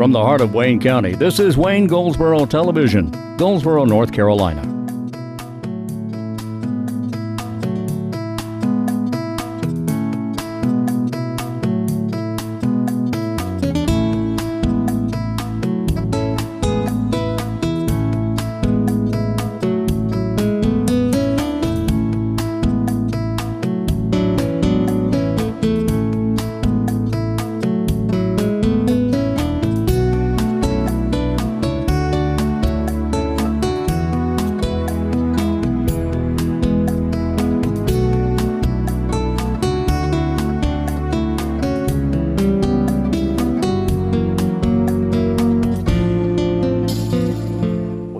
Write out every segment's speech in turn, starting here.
From the heart of Wayne County, this is Wayne Goldsboro Television, Goldsboro, North Carolina.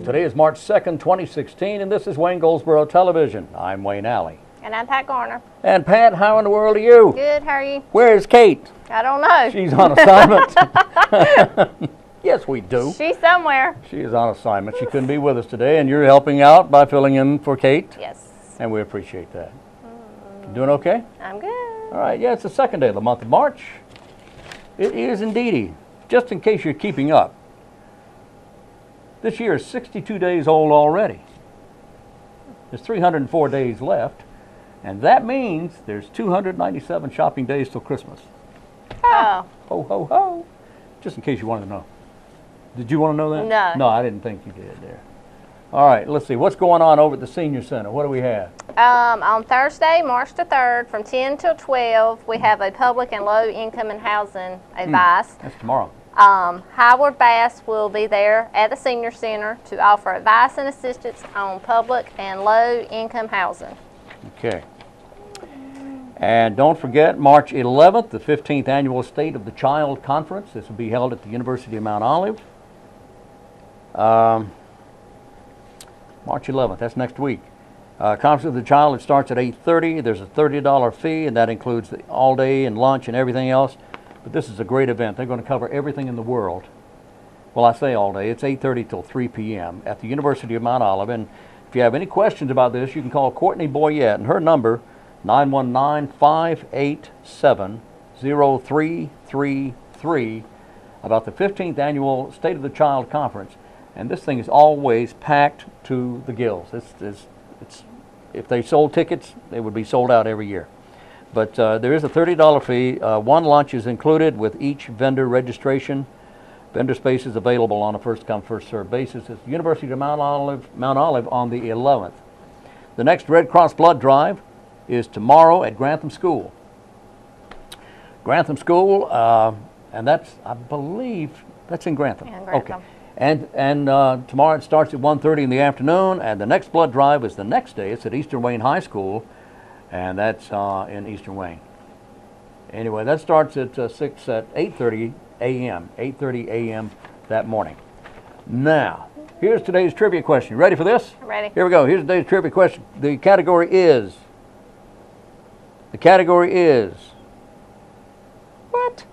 Today is March 2nd, 2016, and this is Wayne Goldsboro Television. I'm Wayne Alley. And I'm Pat Garner. And Pat, how in the world are you? Good, how are you? Where's Kate? I don't know. She's on assignment. Yes, we do. She's somewhere. She is on assignment. She couldn't be with us today, and you're helping out by filling in for Kate. Yes. And we appreciate that. Doing okay? I'm good. All right, yeah, it's the second day of the month of March. It is indeedy. Just in case you're keeping up, this year is 62 days old already. There's 304 days left, and that means there's 297 shopping days till Christmas. Oh. Ho, ho, ho. Just in case you wanted to know. Did you want to know that? No. No, I didn't think you did there. All right, let's see. What's going on over at the Senior Center? What do we have? On Thursday, March the 3rd, from 10 till 12, we have a public and low income and housing advice. That's tomorrow. Howard Bass will be there at the Senior Center to offer advice and assistance on public and low income housing. Okay. And don't forget, March 11th, the 15th Annual State of the Child Conference. This will be held at the University of Mount Olive. March 11th, that's next week. Conference of the Child, it starts at 8:30. There's a $30 fee, and that includes the all day and lunch and everything else. But this is a great event. They're going to cover everything in the world. Well, I say all day. It's 8:30 till 3 p.m. at the University of Mount Olive. And if you have any questions about this, you can call Courtney Boyette, and her number, 919-587-0333, about the 15th Annual State of the Child Conference. And this thing is always packed to the gills. It's if they sold tickets, they would be sold out every year. But there is a $30 fee. One lunch is included with each vendor registration. Vendor space is available on a first-come, first-served basis. It's the University of Mount Olive on the 11th. The next Red Cross Blood Drive is tomorrow at Grantham School. Grantham School, and that's, I believe, that's in Grantham. Yeah, Grantham. Okay. And tomorrow it starts at 1:30 in the afternoon, and the next blood drive is the next day. It's at Eastern Wayne High School, and that's in Eastern Wayne. Anyway, that starts at 8:30 a.m. 8:30 a.m. that morning. Now, here's today's trivia question. Ready for this? Ready. Here we go. Here's today's trivia question. The category is what?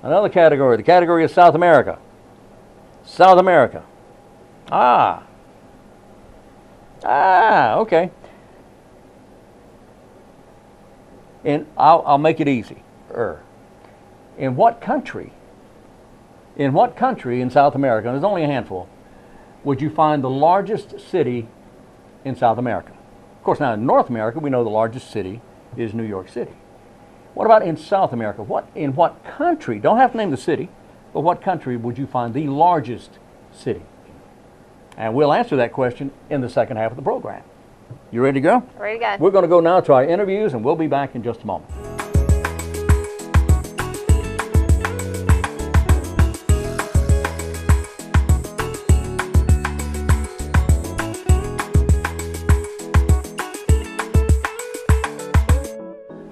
Another category. The category is South America. South America. Okay. And I'll make it easy. In what country in South America, and there's only a handful, would you find the largest city in South America? Of course, now in North America, we know the largest city is New York City. What about in South America? In what country, don't have to name the city, but what country would you find the largest city? And we'll answer that question in the second half of the program. You ready to go? Ready to go. We're going to go now to our interviews, and we'll be back in just a moment.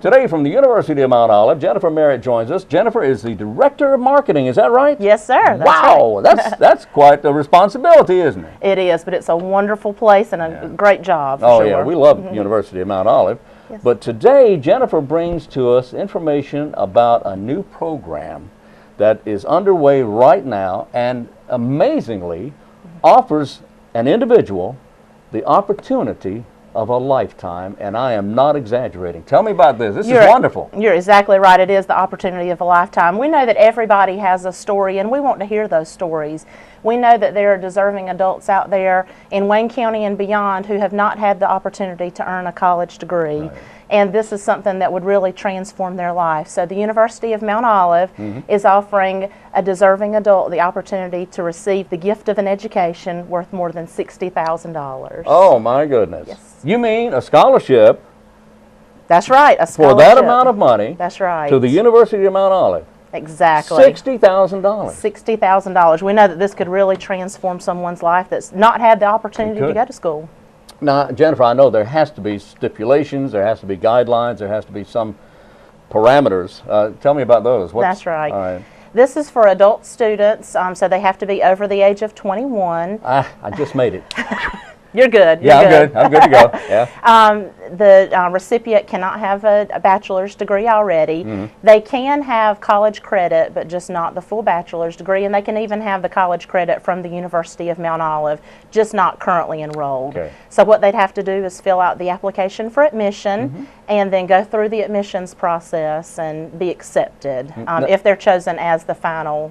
Today from the University of Mount Olive, Jennifer Merritt joins us. Jennifer is the Director of Marketing, is that right? Yes, sir. That's wow, right. that's quite a responsibility, isn't it? It is, but it's a wonderful place and a great job, for sure. Yeah, we love the University of Mount Olive. Yes. But today, Jennifer brings to us information about a new program that is underway right now and amazingly offers an individual the opportunity of a lifetime, and I am not exaggerating. Tell me about this. This is You're- wonderful. You're exactly right. It is the opportunity of a lifetime. We know that everybody has a story, and we want to hear those stories. We know that there are deserving adults out there in Wayne County and beyond who have not had the opportunity to earn a college degree. Right. And this is something that would really transform their life. So the University of Mount Olive is offering a deserving adult the opportunity to receive the gift of an education worth more than $60,000. Oh, my goodness. Yes. You mean a scholarship That's right, a for scholarship. that amount of money That's right. to the University of Mount Olive? Exactly. $60,000. $60,000. We know that this could really transform someone's life that's not had the opportunity to could. go to school. Now, Jennifer, I know there has to be stipulations, there has to be guidelines, there has to be some parameters. Tell me about those. That's right. All right. This is for adult students, so they have to be over the age of 21. I just made it. You're good. Yeah, You're I'm good. I'm good to go. Yeah. The recipient cannot have a bachelor's degree already. They can have college credit, but just not the full bachelor's degree, and they can even have the college credit from the University of Mount Olive, just not currently enrolled. Okay. So what they'd have to do is fill out the application for admission and then go through the admissions process and be accepted if they're chosen as the final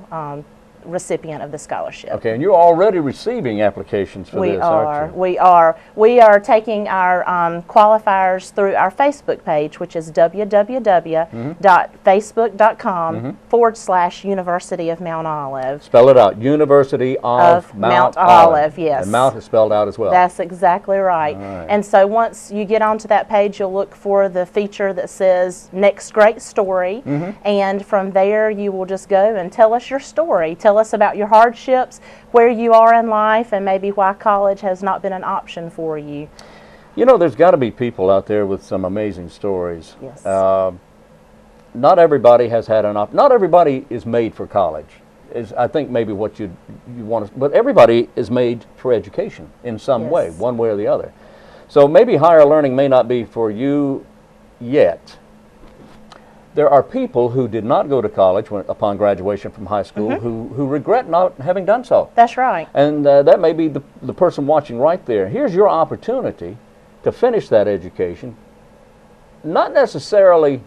recipient of the scholarship. Okay, and you're already receiving applications for this, aren't you? We are. We are taking our qualifiers through our Facebook page, which is www.facebook.com/University of Mount Olive. Spell it out. University of Mount Olive, yes. And Mount is spelled out as well. That's exactly right. All right. And so once you get onto that page, you'll look for the feature that says Next Great Story. And from there, you will just go and tell us your story. Tell us about your hardships, where you are in life, and maybe why college has not been an option for you. You know, there's got to be people out there with some amazing stories. Yes. Not everybody has had not everybody is made for college. Is I think maybe what you want to, but everybody is made for education in some way, Yes. one way or the other. So maybe higher learning may not be for you yet. There are people who did not go to college upon graduation from high school who regret not having done so. That's right. And that may be the person watching right there. Here's your opportunity to finish that education, not necessarily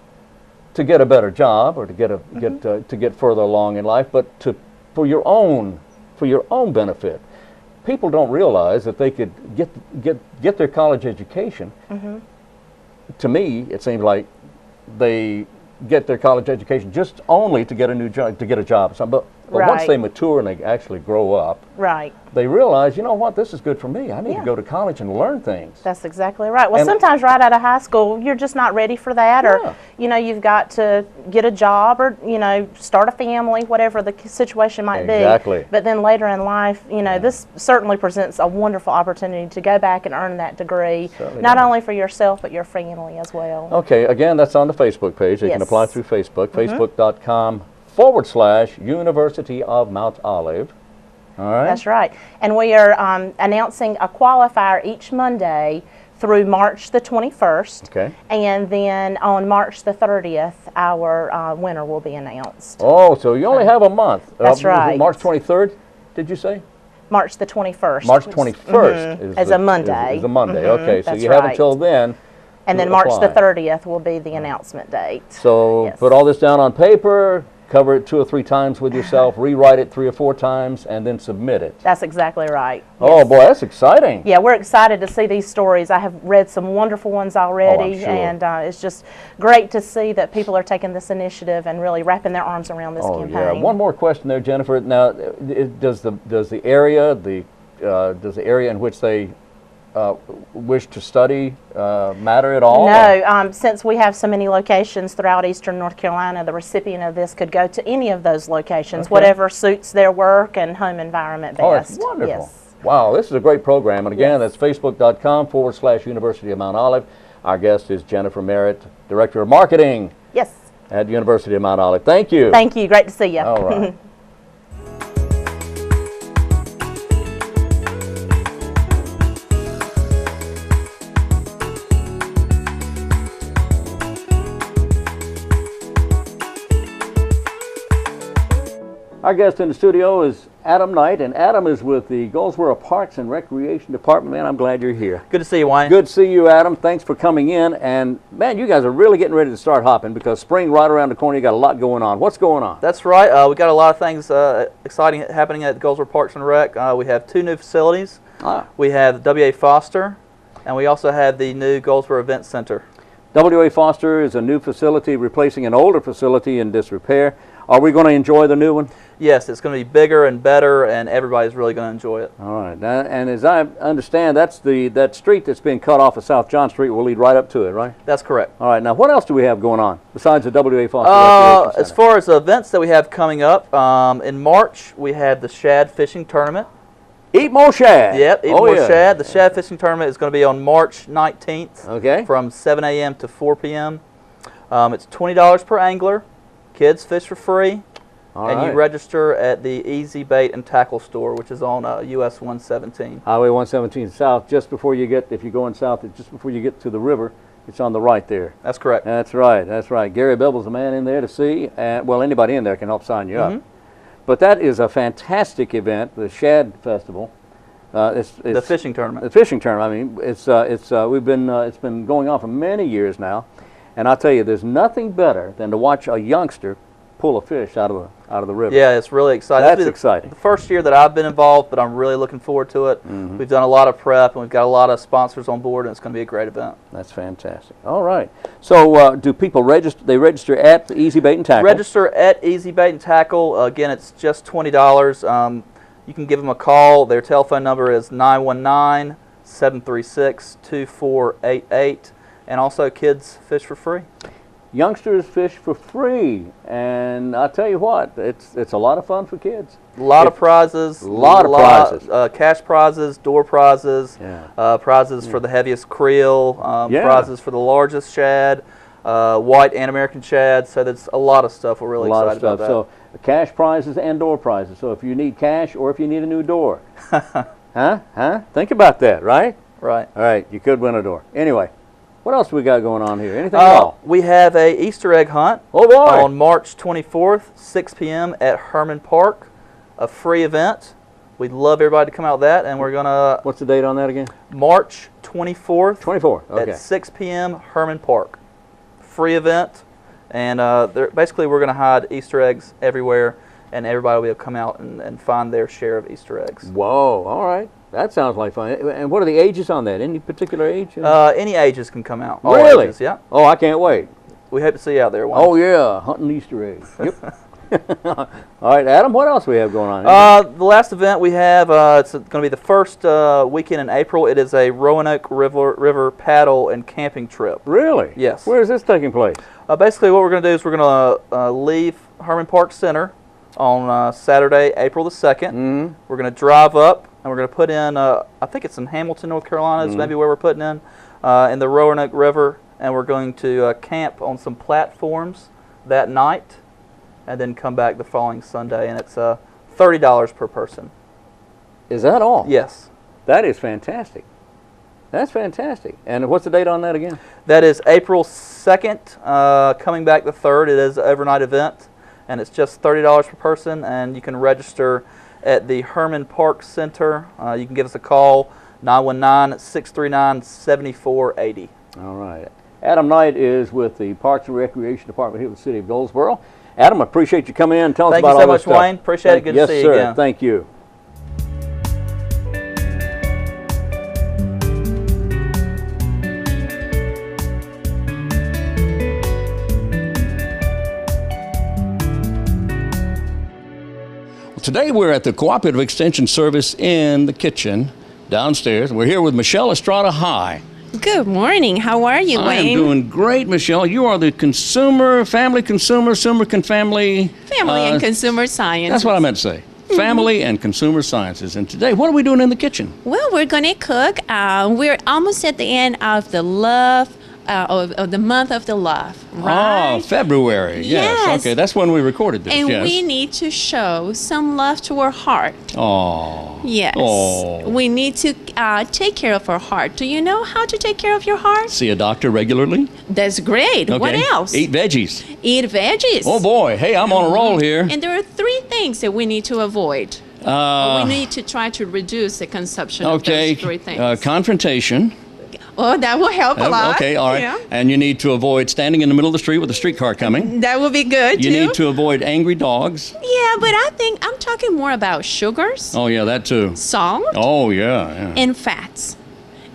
to get a better job or to get to get further along in life, but for your own benefit. People don't realize that they could get their college education. To me, it seems like they get their college education just only to get a new job, to get a job. But once Right. they mature and they actually grow up, Right. they realize, you know what, this is good for me. I need Yeah. to go to college and learn things. That's exactly right. Well, And- sometimes right out of high school, you're just not ready for that, Yeah. or you've got to get a job, or start a family, whatever the situation might be. Exactly. But then later in life, this certainly presents a wonderful opportunity to go back and earn that degree, Certainly not does. only for yourself but your family as well. Okay, again, that's on the Facebook page. You can Yes. apply through Facebook, facebook.com/University of Mount Olive. All right. That's right. And we are announcing a qualifier each Monday through March the 21st. Okay. And then on March the 30th, our winner will be announced. Oh, so you only have a month. That's right. March 23rd, did you say? March the 21st. March 21st Is a Monday. Is a Monday. Okay, so That's you have right. until then. And to then March the apply. 30th will be the announcement date. So Yes. put all this down on paper, cover it 2 or 3 times with yourself, rewrite it 3 or 4 times, and then submit it. That's exactly right. Oh boy, that's exciting. Yeah, we're excited to see these stories. I have read some wonderful ones already, sure. and it's just great to see that people are taking this initiative and really wrapping their arms around this Oh campaign. yeah. One more question there, Jennifer. Now, does the area in which they wish to study matter at all? No, since we have so many locations throughout eastern North Carolina, the recipient of this could go to any of those locations, Okay. whatever suits their work and home environment best. Oh, that's wonderful. Yes. Wow, this is a great program. And again, Yes. that's facebook.com/University of Mount Olive. Our guest is Jennifer Merritt, Director of Marketing Yes. at University of Mount Olive. Thank you. Thank you. Great to see you. All right. Our guest in the studio is Adam Knight, and Adam is with the Goldsboro Parks and Recreation Department. Man, I'm glad you're here. Good to see you, Wayne. Good to see you, Adam. Thanks for coming in. And, man, you guys are really getting ready to start hopping because spring right around the corner. You got a lot going on. What's going on? That's right. We got a lot of things exciting happening at Goldsboro Parks and Rec. We have 2 new facilities. We have W.A. Foster, and we also have the new Goldsboro Event Center. W.A. Foster is a new facility replacing an older facility in disrepair. Are we going to enjoy the new one? Yes, it's going to be bigger and better, and everybody's really going to enjoy it. All right. And as I understand, that's that street that's being cut off of South John Street will lead right up to it, right? That's correct. All right. Now, what else do we have going on besides the W.A. Foster Recreation Center? As far as the events that we have coming up, in March, we have the Shad Fishing Tournament. Eat more shad. Yep, eat more shad. The Shad Fishing Tournament is going to be on March 19th from 7 a.m. to 4 p.m. It's $20 per angler. Kids fish for free. You register at the Easy Bait and Tackle store, which is on US 117. Highway 117 South, just before you get, if you're going south, just before you get to the river, it's on the right there. That's correct. That's right, that's right. Gary Bebble's the man in there to see, and well, anybody in there can help sign you up. But that is a fantastic event, the Shad Festival. It's the fishing tournament. The fishing tournament. I mean, it's been going on for many years now, and I'll tell you, there's nothing better than to watch a youngster pull a fish out of the river. Yeah, it's really exciting. That's exciting. The first year that I've been involved, but I'm really looking forward to it. We've done a lot of prep, and we've got a lot of sponsors on board, and it's going to be a great event. That's fantastic. All right. So do people register? They register at Easy Bait and Tackle? Register at Easy Bait and Tackle. Again, it's just $20. You can give them a call. Their telephone number is 919-736-2488. And also, kids fish for free. Youngsters fish for free, and I'll tell you what, it's a lot of fun for kids. A lot of prizes. Cash prizes, door prizes, prizes for the heaviest creel, prizes for the largest shad, white and American shad. So there's a lot of stuff. We're really excited about that. So cash prizes and door prizes. So if you need cash or if you need a new door, think about that, right? Right. All right, you could win a door. Anyway. What else do we got going on here? Anything at all? We have a Easter egg hunt on March 24th, 6 p.m. at Herman Park, a free event. We'd love everybody to come out that, and we're going to... What's the date on that again? March 24th. 24th, okay. At 6 p.m. Herman Park. Free event, and basically we're going to hide Easter eggs everywhere, and everybody will come out and find their share of Easter eggs. Whoa, all right. That sounds like fun. And what are the ages on that? Any particular age? Any ages can come out. All really? Ages, yeah. Oh, I can't wait. We hope to see you out there. Oh, yeah. Hunting Easter eggs. Yep. All right, Adam, what else do we have going on? The last event we have, it's going to be the first weekend in April. It is a Roanoke River paddle and camping trip. Really? Yes. Where is this taking place? Basically, what we're going to do is we're going to leave Herman Park Center on Saturday, April the 2nd. We're going to drive up. And we're going to put in, I think it's in Hamilton, North Carolina, is maybe where we're putting in the Roanoke River. And we're going to camp on some platforms that night and then come back the following Sunday. And it's $30 per person. Is that all? Yes. That is fantastic. That's fantastic. And what's the date on that again? That is April 2nd, coming back the 3rd. It is an overnight event. And it's just $30 per person. And you can register at the Herman Park Center. You can give us a call, 919-639-7480. All right. Adam Knight is with the Parks and Recreation Department here with the City of Goldsboro. Adam, I appreciate you coming in and telling us about all this stuff. Thank you so much, Wayne. Appreciate it. Good to see you again. Yes, sir. Thank you. Today we're at the Cooperative Extension Service in the kitchen downstairs. We're here with Michelle Estrada. Hi. Good morning. How are you, Wayne? I am doing great, Michelle. You are the family and consumer science. That's what I meant to say. Family and consumer sciences. And today, what are we doing in the kitchen? Well, we're going to cook. We're almost at the end of the Love of the month of the love, right? Oh, February. Yes. Yes. Okay, that's when we recorded this. And yes. we need to show some love to our heart. Oh. Yes. Oh. We need to take care of our heart. Do you know how to take care of your heart? See a doctor regularly. That's great. Okay. What else? Eat veggies. Eat veggies. Oh boy, hey, I'm on a roll here. And there are 3 things that we need to avoid. We need to try to reduce the consumption of those 3 things. Confrontation. Oh, that will help a lot. Okay, all right. Yeah. And you need to avoid standing in the middle of the street with a streetcar coming. That will be good You too. need to avoid angry dogs. Yeah, but I think I'm talking more about sugars, Oh yeah, that too. salt, Oh yeah. and fats.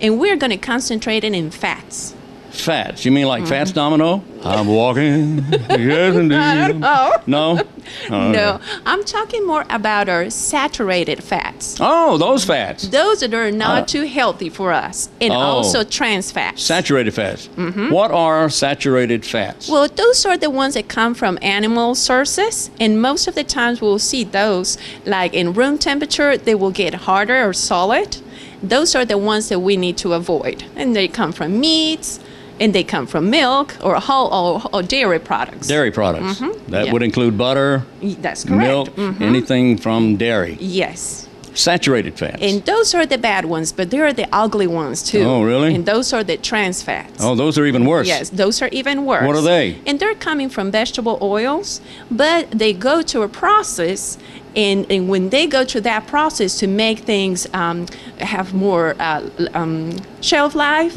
And we're going to concentrate in fats. Fats. You mean like Fats Domino? I'm walking. Yes, indeed. I don't know. No? Oh, No, okay. I'm talking more about our saturated fats. Oh, those fats. Those that are not too healthy for us, and Oh. also trans fats. Saturated fats. What are saturated fats? Well, those are the ones that come from animal sources, and most of the times we'll see those like in room temperature, they will get harder or solid. Those are the ones that we need to avoid, and they come from meats, and they come from milk or whole or dairy products. Dairy products. That Yeah. would include butter, That's correct. milk, anything from dairy. Yes. Saturated fats. And those are the bad ones, but there are the ugly ones too. Oh, really? And those are the trans fats. Oh, those are even worse. Yes, those are even worse. What are they? And they're coming from vegetable oils, but they go to a process, and when they go to that process to make things have more shelf life.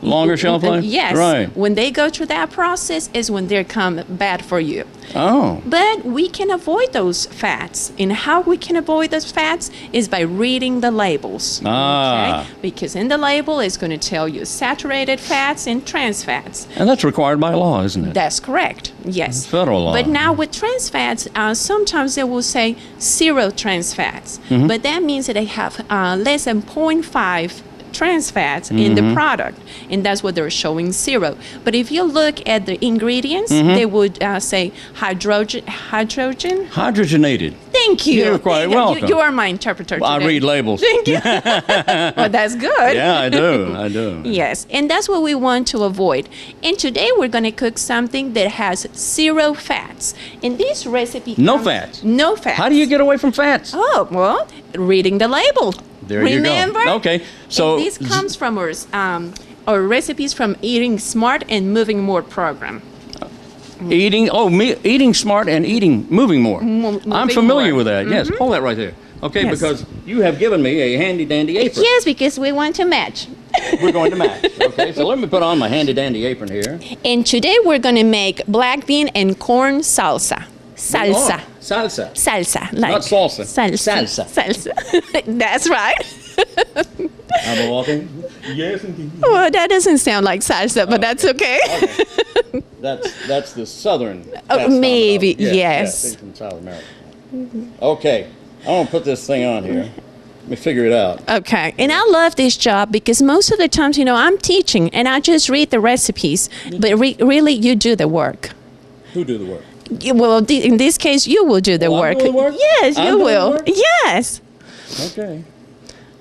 Longer shelf life? Yes. Right. When they go through that process is when they come bad for you. Oh. But we can avoid those fats. And how we can avoid those fats is by reading the labels. Ah. Okay? Because in the label it's going to tell you saturated fats and trans fats. And that's required by law, isn't it? That's correct. Yes. Federal law. But now with trans fats, sometimes they will say 0 trans fats. But that means that they have less than 0.5 trans fats in the product, and that's what they're showing 0. But if you look at the ingredients, they would say hydrogen. Hydrogenated. Thank you. You're quite welcome. You are my interpreter I today. read labels. Thank you. Well, that's good. Yeah, I do. I do. Yes, and that's what we want to avoid. And today we're going to cook something that has 0 fats. And this recipe No comes- fats? No fats. How do you get away from fats? Oh, well, reading the label. There you go. Remember? Okay, so And this comes from our recipes from Eating Smart and Moving More program. eating smart and moving more. I'm moving familiar more. with that. Yes, hold that right there. Okay, Yes. because you have given me a handy dandy apron. Yes, because we want to match. We're going to match. Okay, so let me put on my handy dandy apron here. And today we're going to make black bean and corn salsa. Salsa. Oh, salsa. Salsa. Like Not salsa. Salsa. Salsa. Salsa. That's right. I'm walking. Yes, indeed. Well, that doesn't sound like salsa, but that's okay. Okay. That's the southern. Oh, Fats maybe, Domino. yes. Yes, from South America. Okay, I'm gonna put this thing on here. Let me figure it out. Okay, and I love this job because most of the times, I'm teaching and I just read the recipes, but really you do the work. Who do the work? Well, in this case, you will do the Oh, I'm work. doing the work? Yes, I'm you doing the will. work? Yes. Okay.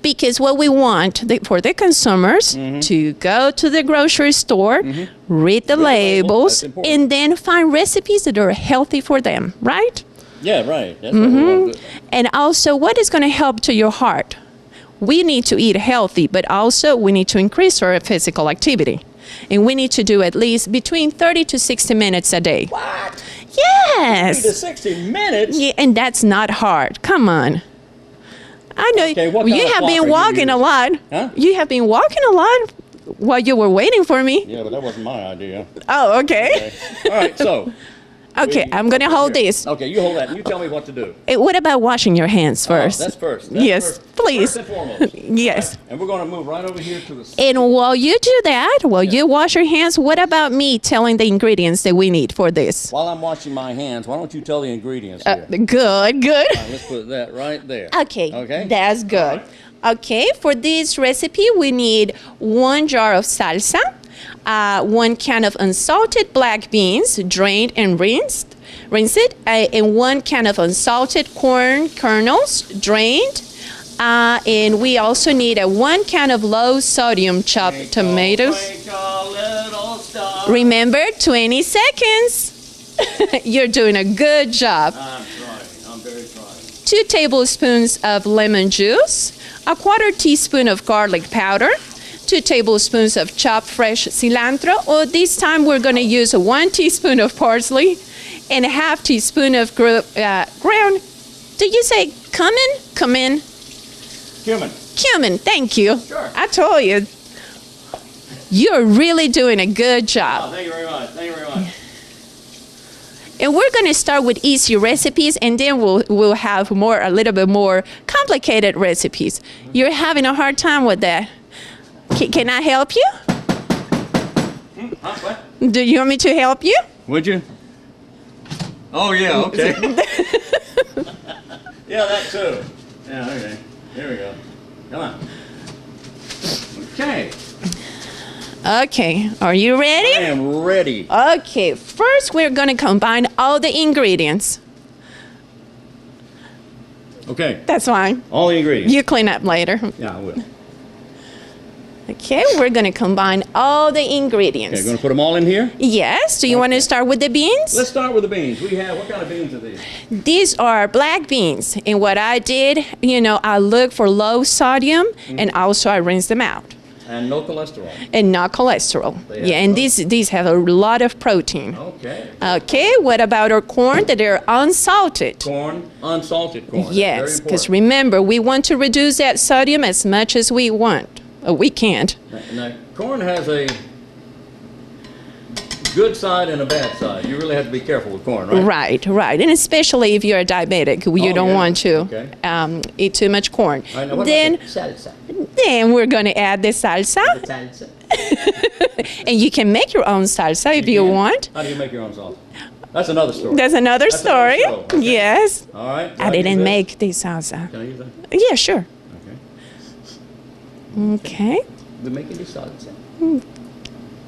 Because what we want for the consumers to go to the grocery store, read the labels, That's important. and then find recipes that are healthy for them, right? Yeah, right. That's what we want to do. And also, what is going to help to your heart? We need to eat healthy, but also we need to increase our physical activity. And we need to do at least between 30 to 60 minutes a day. What? 30 Yes. to 60 minutes? Yeah, and that's not hard. Come on. I know Okay, what kind you of have clock are been you walking a using? lot. Huh? You have been walking a lot while you were waiting for me. Yeah, but that wasn't my idea. Oh, okay. All right, so. Okay, I'm going to hold this. Okay, you hold that and you tell me what to do. What about washing your hands first? Oh, that's first. That's Yes, first. please. First and foremost. Yes. And we're going to move right over here to the. And while you do that, while you wash your hands, what about me telling the ingredients that we need for this? While I'm washing my hands, why don't you tell the ingredients here? Good. All right, let's put that right there. Okay. Okay. That's good. Okay, for this recipe, we need 1 jar of salsa, 1 can of unsalted black beans, drained and rinsed, and 1 can of unsalted corn kernels, drained. And we also need 1 can of low sodium chopped tomatoes. Twinkle, little Remember, 20 seconds. You're doing a good job. I'm trying. I'm very trying. 2 tablespoons of lemon juice, a 1/4 teaspoon of garlic powder, 2 tablespoons of chopped fresh cilantro, or this time we're going to use 1 teaspoon of parsley and a 1/2 teaspoon of ground, did you say cumin? Cumin. Cumin, thank you. Sure. I told you. You're really doing a good job. Thank you very much. Thank you very much. And we're going to start with easy recipes, and then we'll have a little bit more complicated recipes. You're having a hard time with that. Can I help you? What? Do you want me to help you? Would you? Oh, yeah, okay. Yeah, that too. Yeah, okay. Here we go. Come on. Okay. Okay, are you I ready? am ready. Okay, first we're going to combine all the ingredients. Okay. That's fine. All the ingredients. You clean up later. Yeah, I will. Okay, we're going to combine all the ingredients. Okay, going to put them all in here? Yes, do you want to start with the beans? Let's start with the beans. What kind of beans are these? These are black beans, and what I did, I look for low sodium, and also I rinse them out. And no cholesterol. And not cholesterol. They have Yeah, and protein. these have a lot of protein. Okay. Okay, what about our corn that are unsalted? Corn, unsalted corn. That's Yes, very because important. remember, we want to reduce that sodium as much as we want. We can't. Now, corn has a good side and a bad side. You really have to be careful with corn, right? Right. And especially if you're a diabetic, you don't yeah. want to Okay. eat too much corn. All right, now what Then, about the salsa? then we're going to add the salsa. Salsa. And you can make your own salsa if you can? want. How do you make your own salsa? That's another story. That's another That's another story. show, okay. Yes. All right. I didn't make the salsa. Can I use that? Yeah, sure. Okay. Okay. We're making the salsa.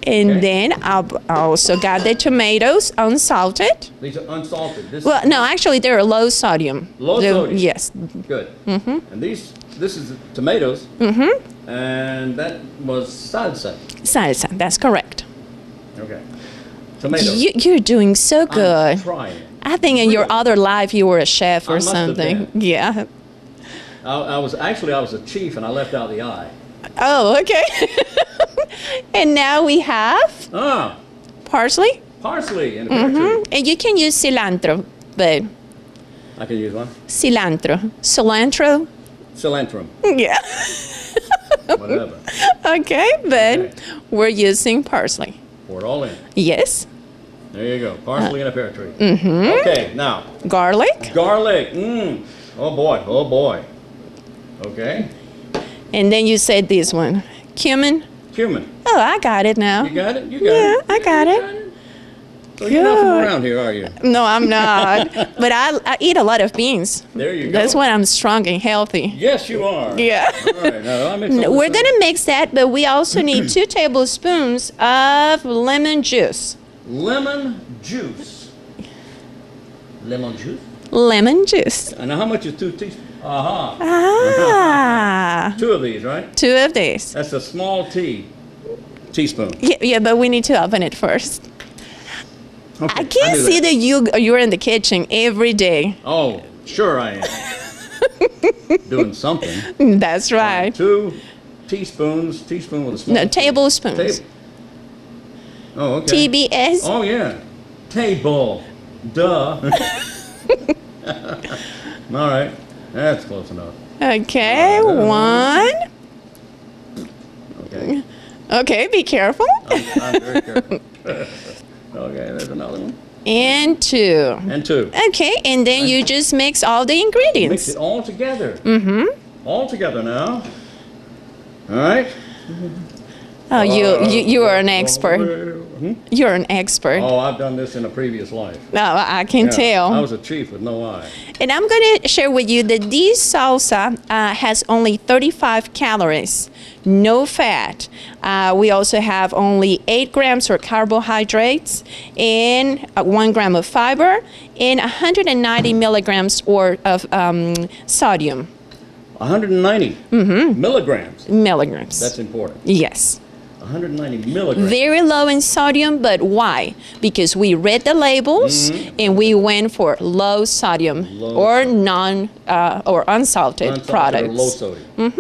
And Okay. then I also got the tomatoes unsalted. These are unsalted. Well, no, actually they're low sodium. Low They're- sodium. Yes. Good. Mm-hmm. And this is the tomatoes. Mm-hmm. And that was salsa. Salsa, that's correct. Okay. Tomatoes. You're doing so good. I'm trying. I think in your Really? other life you were a chef I or must have something. been. Yeah. I was a chief and I left out the I. Oh, okay. And now we have parsley. Parsley and a pear tree. And you can use cilantro, but I can use one. cilantro. Cilantro? Cilantro. Yeah. Whatever. Okay, but Okay. we're using parsley. Pour it all in. Yes. There you go. Parsley and a pear tree. Mm-hmm. Okay, now Garlic. garlic. Oh boy. Oh boy. Okay. And then you said this one. Cumin. Cumin. Oh, I got it now. You got it? You got Yeah, it? I got it. So you're not from Good. around here, are you? No, I'm not. But I eat a lot of beans. There you go. That's why I'm strong and healthy. Yes, you are. Yeah. All right. Now, I mix all We're this going up. to mix that, but we also need 2 tablespoons of lemon juice. Lemon juice. Lemon juice? Lemon juice. And now how much is 2 teaspoons? Aha. Ah. 2 of these, right? 2 of these. That's a small teaspoon. Yeah, but we need to open it first. Okay, I can knew see that. that you're in the kitchen every day. Oh, sure I am. Doing something. That's right. 2 teaspoons. Teaspoon with a small. No, tablespoons. Oh, okay. TBS. Oh, yeah. Table. Duh. All right. That's close enough. Okay, Oh, 1. Okay. Okay, be careful. I'm very careful. Okay, there's another one. And 2. And 2. Okay, and then you just mix all the Mix ingredients. it all together. Mm-hmm. All together now. All right. Oh, you are an expert. Hmm? You're an expert. Oh, I've done this in a previous life. No, I can Yeah, tell. I was a chief with no eye. And I'm going to share with you that this salsa has only 35 calories, no fat. We also have only 8 grams of carbohydrates and 1 gram of fiber and 190 milligrams of sodium. 190 milligrams. Milligrams. That's important. Yes. 190 milligrams. Very low in sodium, but why? Because we read the labels and we went for low sodium or or unsalted products. Or low sodium.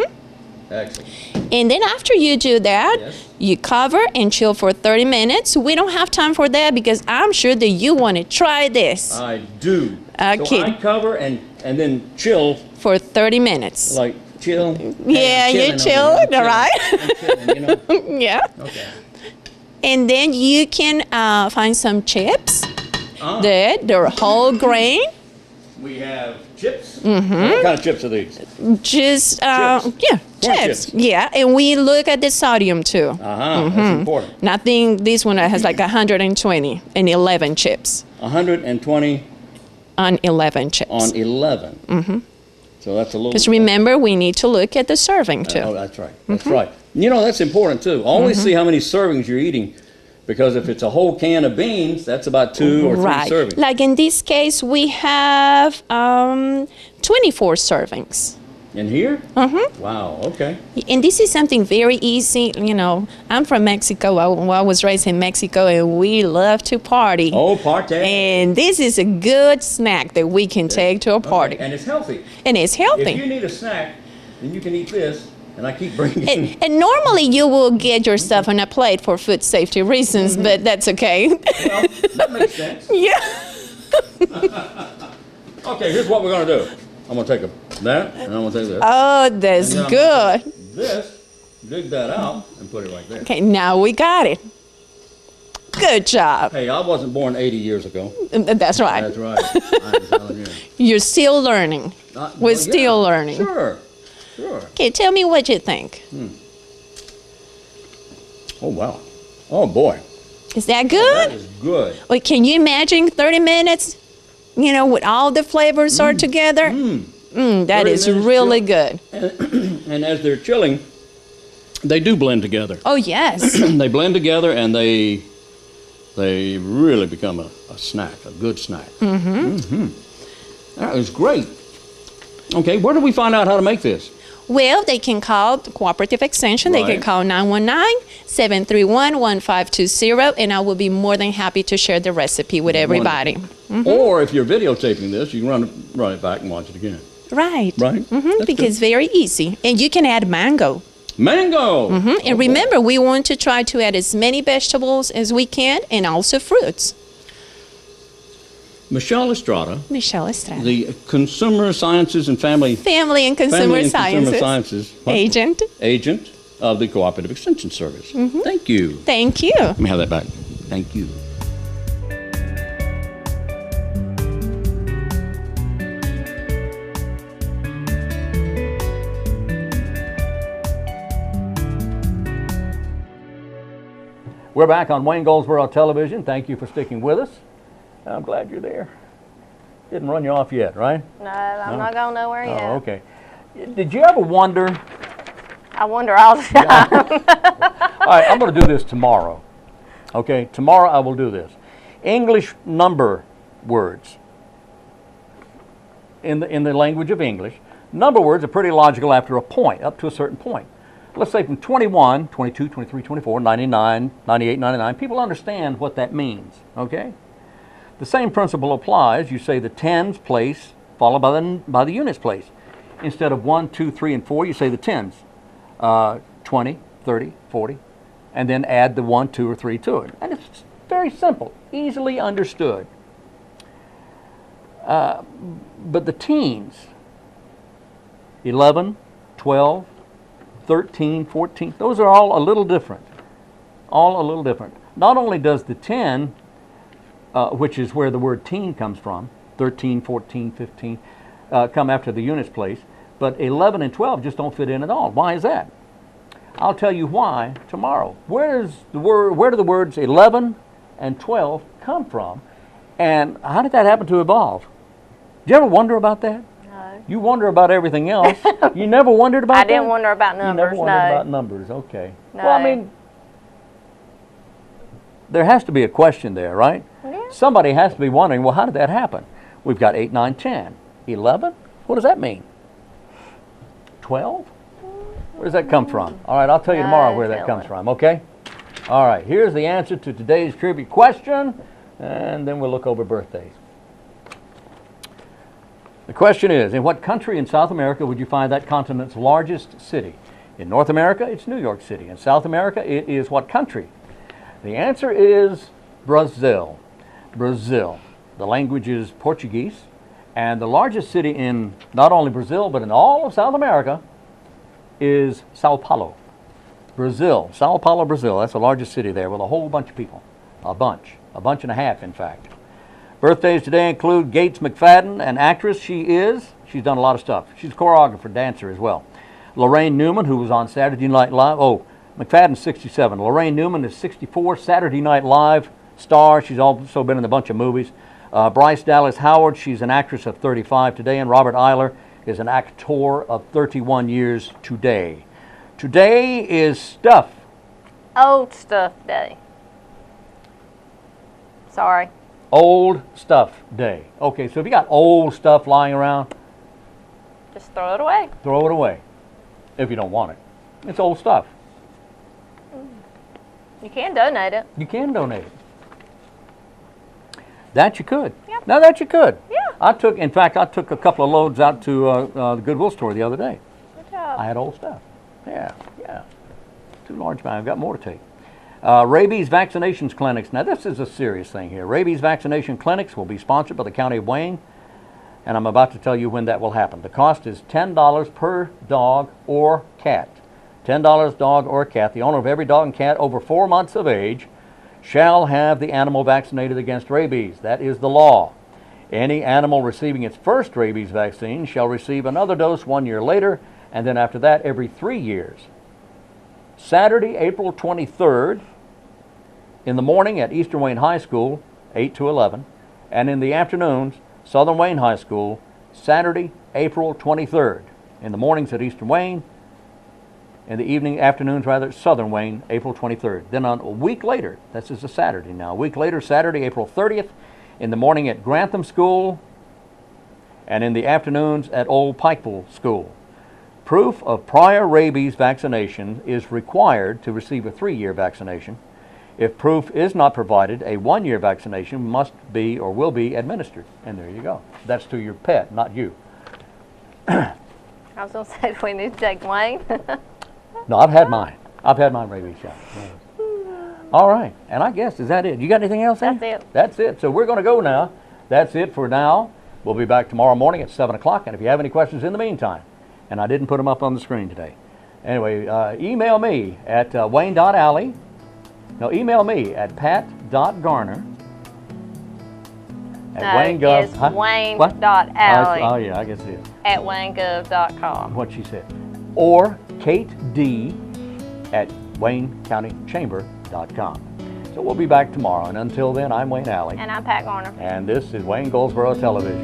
Excellent. And then after you do that, you cover and chill for 30 minutes. We don't have time for that because I'm sure that you want to try this. I do. Okay. So I cover and then chill. For 30 minutes. Like chill. Yeah, you chill, all right? I'm chilling, you know? Yeah. Okay. And then you can find some chips. They're whole grain. We have chips. What kind of chips are these? Just, Chips. yeah, Corn chips. chips. Yeah, and we look at the sodium too. That's important. Nothing, this one has like 120 and 11 chips 120 on 11 chips. on 11. So that's a little. Because remember, we need to look at the serving too. Oh, that's right. That's right. You know, that's important too. Always see how many servings you're eating, because if it's a whole can of beans, that's about 2 or 3 servings. Like in this case, we have 24 servings. In here? Wow. Okay. And this is something very easy. You know, I'm from Mexico. I was raised in Mexico, and we love to party. Oh, party. And this is a good snack that we can take to a party. And it's healthy. And it's If you healthy. need a snack, then you can eat this. And I keep bringing. And normally you will get your stuff on a plate for food safety reasons, but that's okay. Well, that makes sense. Yeah. Okay, here's what we're gonna do. I'm gonna take that, and I'm gonna take this. Oh, that's And then I'm good. gonna take this, dig that out, and put it right there. Okay, now we got it. Good job. Hey, I wasn't born 80 years ago. That's right. That's right. I'm telling you. You're still learning. Well, We're yeah, still learning. Sure. Sure. Okay, tell me what you think. Oh wow. Oh boy. Is that That good? is good. Wait, can you imagine 30 minutes, you know, with all the flavors are together? That 30 is minutes really chill. good. And as they're chilling, they do blend together. Oh, yes. They blend together, and they really become a snack, a good snack. That was great. Okay, where do we find out how to make this? Well, they can call the Cooperative Extension. They can Right. call 919-731-1520, and I will be more than happy to share the recipe with everybody. Or if you're videotaping this, you can run it back and watch it again. Right. Right? That's Because it's very easy. And you can add mango. Mango! And remember, we want to try to add as many vegetables as we can and also fruits. Michelle Estrada, Michelle Estrada. the Consumer Sciences and Family Family and Consumer Sciences agent agent. of the Cooperative Extension Service. Thank you. Thank you. Let me have that back. Thank you. We're back on Wayne Goldsboro Television. Thank you for sticking with us. I'm glad you're there. Didn't run you off yet, right? No, I'm not going nowhere yet. Oh, okay. Did you ever wonder? I wonder all the time. All right, I'm going to do this tomorrow. Okay, tomorrow I will do this. English number words. In the language of English, number words are pretty logical after a point, up to a certain point. Let's say from 21, 22, 23, 24, 99, 98, 99, people understand what that means, okay? The same principle applies. You say the tens place followed by the units place. Instead of 1, 2, 3, and 4, you say the tens. 20, 30, 40, and then add the 1, 2, or 3 to it. And it's very simple, easily understood. But the teens, 11, 12, 13, 14, those are all a little different. All a little different. Not only does the 10, which is where the word teen comes from, 13, 14, 15, come after the units place, but 11 and 12 just don't fit in at all. Why is that? I'll tell you why tomorrow. Where do the words 11 and 12 come from? And how did that happen to evolve? Did you ever wonder about that? No. You wonder about everything else. You never wondered about I that? didn't wonder about numbers, You never wondered no. about numbers, okay. No. Well, I mean, there has to be a question there, right? Yeah. Somebody has to be wondering, well, how did that happen? We've got 8, 9, 10. 11? What does that mean? 12? Where does that come from? All right, I'll tell you tomorrow where that comes from, okay? All right, here's the answer to today's trivia question, and then we'll look over birthdays. The question is, in what country in South America would you find that continent's largest city? In North America, it's New York City. In South America, it is what country? The answer is Brazil. Brazil. The language is Portuguese, and the largest city in not only Brazil, but in all of South America is Sao Paulo. Brazil, Sao Paulo, Brazil. That's the largest city there with a whole bunch of people. A bunch and a half, in fact. Birthdays today include Gates McFadden, an actress she's done a lot of stuff. She's a choreographer, dancer as well. Lorraine Newman, who was on Saturday Night Live. Oh, McFadden's 67. Lorraine Newman is 64, Saturday Night Live star. She's also been in a bunch of movies. Bryce Dallas Howard, she's an actress of 35 today, and Robert Eiler is an actor of 31 years today. Today is stuff. Old stuff day. Sorry. Old stuff day. Okay, so if you got old stuff lying around, Just throw it away. throw it away if you don't want it. It's old stuff. You can donate it. You can donate it. That you could. Yep. Now that you could. Yeah. In fact, I took a couple of loads out to the Goodwill store the other day. Good job. I had old stuff. Yeah. Too large, man. I've got more to take. Rabies vaccinations clinics. Now, this is a serious thing here. Rabies vaccination clinics will be sponsored by the County of Wayne, and I'm about to tell you when that will happen. The cost is $10 per dog or cat. $10 dog or cat. The owner of every dog and cat over 4 months of age shall have the animal vaccinated against rabies. That is the law. Any animal receiving its first rabies vaccine shall receive another dose 1 year later, and then after that every 3 years. Saturday, April 23rd, in the morning at Eastern Wayne High School, 8 to 11, and in the afternoons, Southern Wayne High School, Saturday, April 23rd. In the mornings at Eastern Wayne, in the afternoons, Southern Wayne, April 23rd. Then on a week later, this is a Saturday now, a week later, Saturday, April 30th, in the morning at Grantham School, and in the afternoons at Old Pikeville School. Proof of prior rabies vaccination is required to receive a 3-year vaccination. If proof is not provided, a 1-year vaccination must be or will be administered. And there you go. That's to your pet, not you. I was going to say, do we need to take Wayne? No, I've had mine. I've had my rabies shot. All right. And I guess, is that it? You got anything else? That's it. That's it. So we're going to go now. That's it for now. We'll be back tomorrow morning at 7 o'clock. And if you have any questions in the meantime, and I didn't put them up on the screen today. Anyway, email me at wayne.alley. No, email me at pat.garner at No, it's wayne.alley. Oh, yeah, I guess it is. At waynegov.com. What she said. Or Kate D at waynecountychamber.com. So we'll be back tomorrow. And until then, I'm Wayne Alley. And I'm Pat Garner. And this is Wayne Goldsboro Television.